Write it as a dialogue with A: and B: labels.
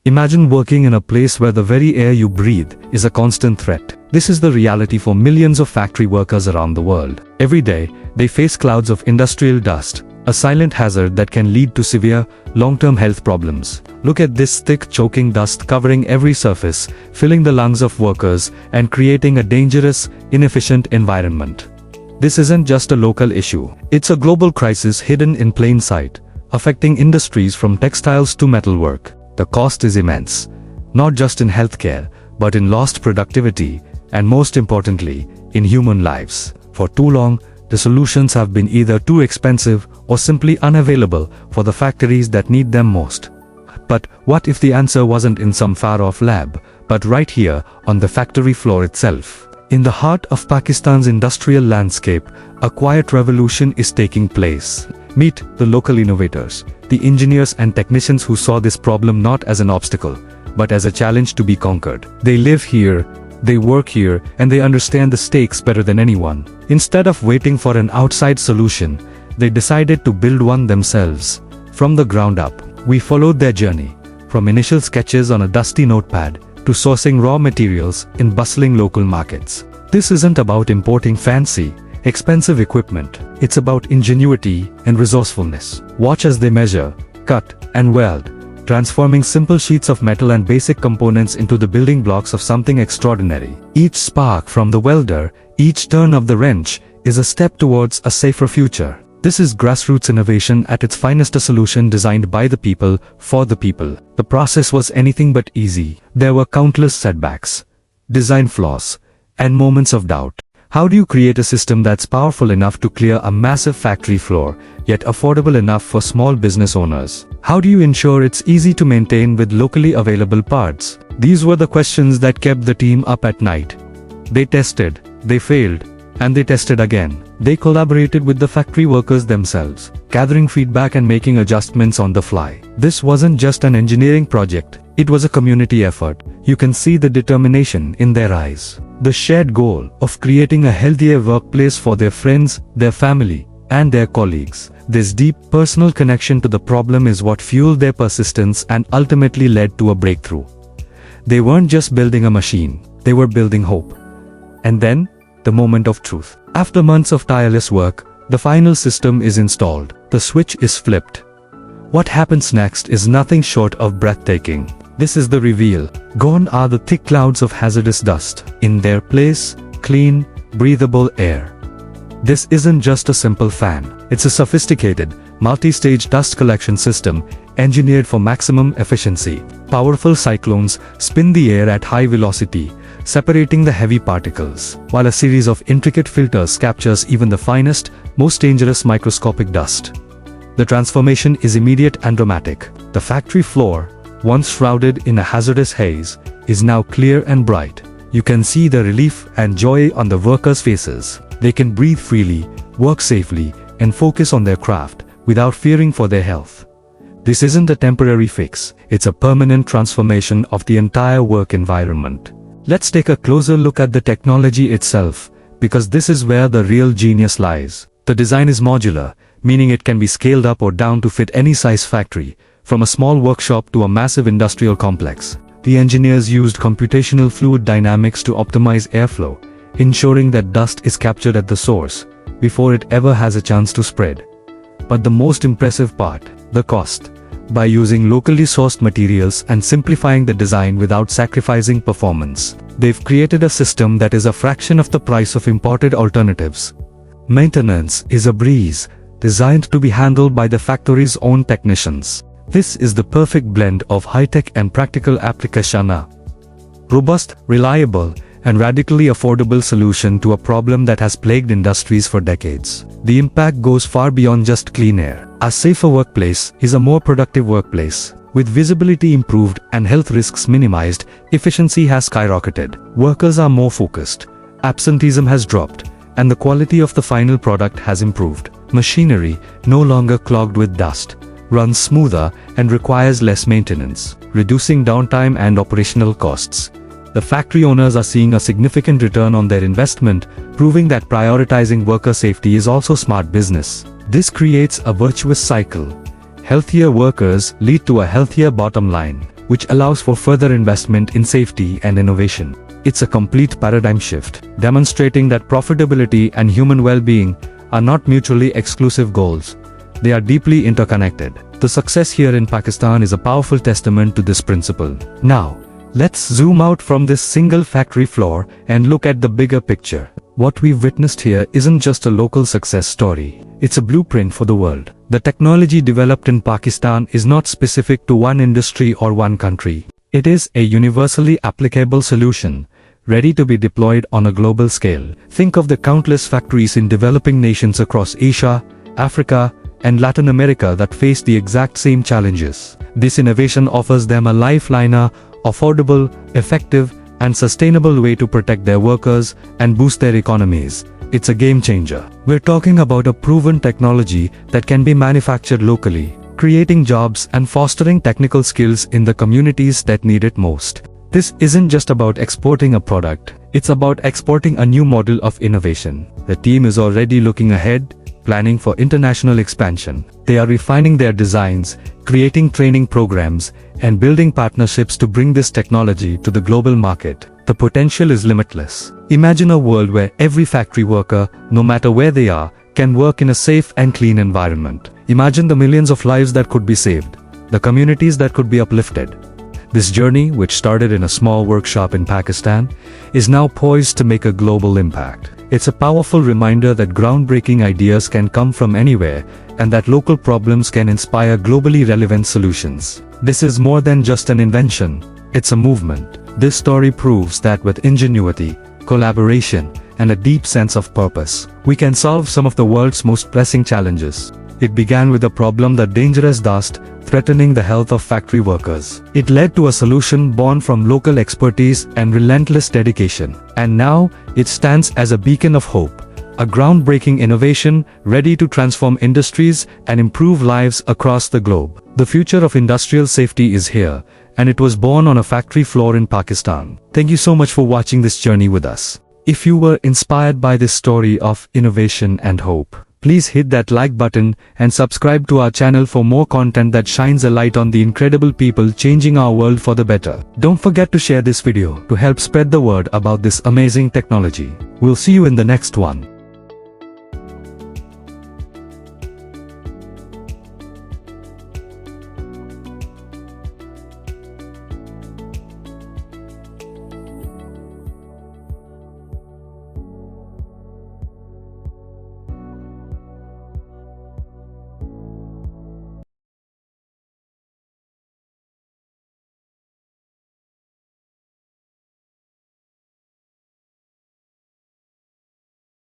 A: Imagine working in a place where the very air you breathe is a constant threat. This is the reality for millions of factory workers around the world. Every day, they face clouds of industrial dust, a silent hazard that can lead to severe, long-term health problems. Look at this thick, choking dust covering every surface, filling the lungs of workers and creating a dangerous, inefficient environment. This isn't just a local issue. It's a global crisis hidden in plain sight, affecting industries from textiles to metalwork. The cost is immense, not just in healthcare, but in lost productivity, and most importantly, in human lives. For too long, the solutions have been either too expensive or simply unavailable for the factories that need them most. But what if the answer wasn't in some far-off lab, but right here on the factory floor itself? In the heart of Pakistan's industrial landscape, a quiet revolution is taking place. Meet the local innovators, the engineers and technicians who saw this problem not as an obstacle, but as a challenge to be conquered. They live here, they work here, and they understand the stakes better than anyone. Instead of waiting for an outside solution, they decided to build one themselves. From the ground up, we followed their journey, from initial sketches on a dusty notepad to sourcing raw materials in bustling local markets. This isn't about importing fancy, expensive equipment. It's about ingenuity and resourcefulness. Watch as they measure, cut, and weld, transforming simple sheets of metal and basic components into the building blocks of something extraordinary. Each spark from the welder, each turn of the wrench, is a step towards a safer future. This is grassroots innovation at its finest, a solution designed by the people, for the people. The process was anything but easy. There were countless setbacks, design flaws, and moments of doubt. How do you create a system that's powerful enough to clear a massive factory floor, yet affordable enough for small business owners? How do you ensure it's easy to maintain with locally available parts? These were the questions that kept the team up at night. They tested, they failed, and they tested again. They collaborated with the factory workers themselves, gathering feedback and making adjustments on the fly. This wasn't just an engineering project, it was a community effort. You can see the determination in their eyes. The shared goal of creating a healthier workplace for their friends, their family, and their colleagues. This deep personal connection to the problem is what fueled their persistence and ultimately led to a breakthrough. They weren't just building a machine, they were building hope. And then, the moment of truth. After months of tireless work, the final system is installed. The switch is flipped. What happens next is nothing short of breathtaking. This is the reveal. Gone are the thick clouds of hazardous dust. In their place, clean, breathable air. This isn't just a simple fan. It's a sophisticated, multi-stage dust collection system engineered for maximum efficiency. Powerful cyclones spin the air at high velocity, separating the heavy particles, while a series of intricate filters captures even the finest, most dangerous microscopic dust. The transformation is immediate and dramatic. The factory floor, once shrouded in a hazardous haze, is now clear and bright. You can see the relief and joy on the workers' faces. They can breathe freely, work safely, and focus on their craft without fearing for their health. This isn't a temporary fix, it's a permanent transformation of the entire work environment. Let's take a closer look at the technology itself, because this is where the real genius lies. The design is modular, meaning it can be scaled up or down to fit any size factory, from a small workshop to a massive industrial complex. The engineers used computational fluid dynamics to optimize airflow, ensuring that dust is captured at the source, before it ever has a chance to spread. But the most impressive part, the cost. By using locally sourced materials and simplifying the design without sacrificing performance, they've created a system that is a fraction of the price of imported alternatives. Maintenance is a breeze, designed to be handled by the factory's own technicians. This is the perfect blend of high-tech and practical application. A robust, reliable, and radically affordable solution to a problem that has plagued industries for decades. The impact goes far beyond just clean air. A safer workplace is a more productive workplace. With visibility improved and health risks minimized, efficiency has skyrocketed. Workers are more focused, absenteeism has dropped, and the quality of the final product has improved. Machinery, no longer clogged with dust, runs smoother and requires less maintenance, reducing downtime and operational costs. The factory owners are seeing a significant return on their investment, proving that prioritizing worker safety is also smart business. This creates a virtuous cycle. Healthier workers lead to a healthier bottom line. which allows for further investment in safety and innovation. It's a complete paradigm shift, demonstrating that profitability and human well-being are not mutually exclusive goals. They are deeply interconnected. The success here in Pakistan is a powerful testament to this principle. Now, let's zoom out from this single factory floor and look at the bigger picture. What we've witnessed here isn't just a local success story. It's a blueprint for the world. The technology developed in Pakistan is not specific to one industry or one country. It is a universally applicable solution, ready to be deployed on a global scale. Think of the countless factories in developing nations across Asia, Africa, and Latin America that face the exact same challenges. This innovation offers them a lifeline, affordable, effective, and sustainable way to protect their workers and boost their economies. It's a game changer. We're talking about a proven technology that can be manufactured locally, creating jobs and fostering technical skills in the communities that need it most. This isn't just about exporting a product, it's about exporting a new model of innovation. The team is already looking ahead, planning for international expansion. They are refining their designs, creating training programs, and building partnerships to bring this technology to the global market. The potential is limitless. Imagine a world where every factory worker, no matter where they are, can work in a safe and clean environment. Imagine the millions of lives that could be saved, the communities that could be uplifted. This journey, which started in a small workshop in Pakistan, is now poised to make a global impact. It's a powerful reminder that groundbreaking ideas can come from anywhere, and that local problems can inspire globally relevant solutions. This is more than just an invention, it's a movement. This story proves that with ingenuity, collaboration, and a deep sense of purpose, we can solve some of the world's most pressing challenges. It began with a problem that dangerous dust, threatening the health of factory workers. It led to a solution born from local expertise and relentless dedication. And now, it stands as a beacon of hope, a groundbreaking innovation ready to transform industries and improve lives across the globe. The future of industrial safety is here, and it was born on a factory floor in Pakistan. Thank you so much for watching this journey with us. If you were inspired by this story of innovation and hope, please hit that like button and subscribe to our channel for more content that shines a light on the incredible people changing our world for the better. Don't forget to share this video to help spread the word about this amazing technology. We'll see you in the next one.